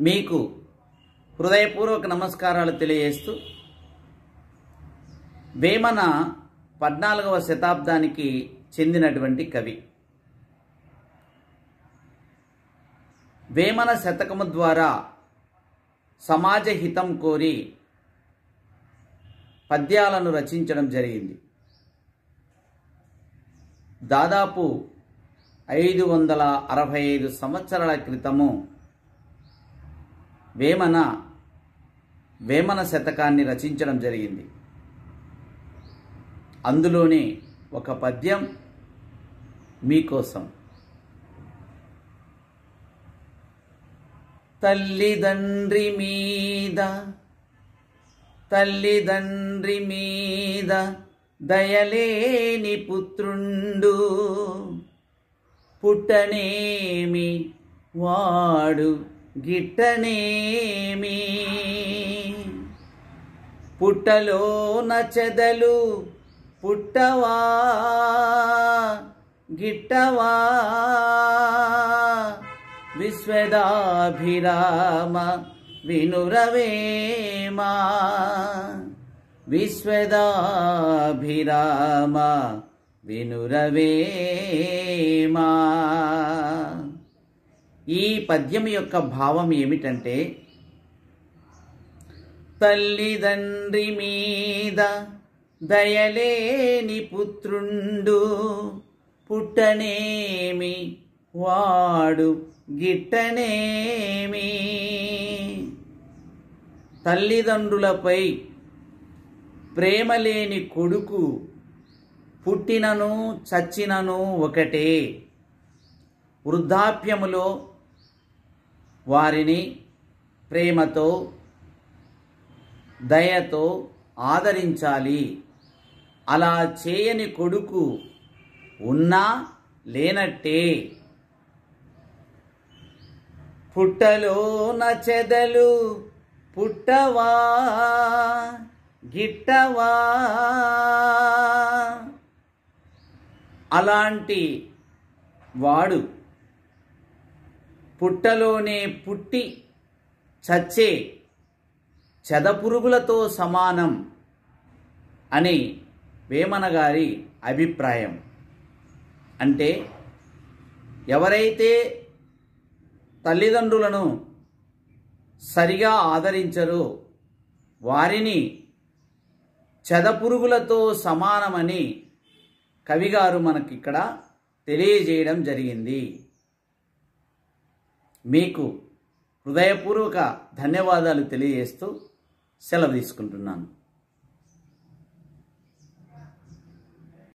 మీకు హృదయపూర్వక నమస్కారాలు తెలియజేస్తూ వేమన 14వ శతాబ్దానికి చెందినటువంటి కవి. వేమన శతకము ద్వారా సమాజ హితం కోరి పద్యాలను రచించడం జరిగింది. దాదాపు 565 సంవత్సరాల క్రితము వేమన శతకాన్ని రచించడం జరిగింది. అందులోని ఒక పద్యం మీకోసం. తల్లిదండ్రి మీద దయలేని పుత్రుండు పుట్టనేమి వాడు గిట్టనేమి, పుట్టలోన చెదలు పుట్టవా గిట్టవా, విశ్వదాభిరామ వినురవేమా, విశ్వదాభిరామ వినురవేమా. ఈ పద్యం యొక్క భావం ఏమిటంటే, తల్లిదండ్రి మీద దయలేని పుత్రుండు పుట్టనేమి వాడు గిట్టనేమి. తల్లిదండ్రులపై ప్రేమలేని కొడుకు పుట్టినను చచ్చినను ఒకటే. వృద్ధాప్యములో వారిని ప్రేమతో దయతో ఆదరించాలి. అలా చేయని కొడుకు ఉన్నా లేనట్టే. పుట్టలోన చెదలు పుట్టవా గిట్టవా, అలాంటి వాడు పుట్టలోనే పుట్టి చచ్చే చెదపురుగులతో సమానం అని వేమన గారి అభిప్రాయం. అంటే ఎవరైతే తల్లిదండ్రులను సరిగా ఆదరించరో వారిని చెదపురుగులతో సమానమని కవిగారు మనకిక్కడ తెలియజేయడం జరిగింది. మీకు హృదయపూర్వక ధన్యవాదాలు తెలియజేస్తూ సెలవు తీసుకుంటున్నాను.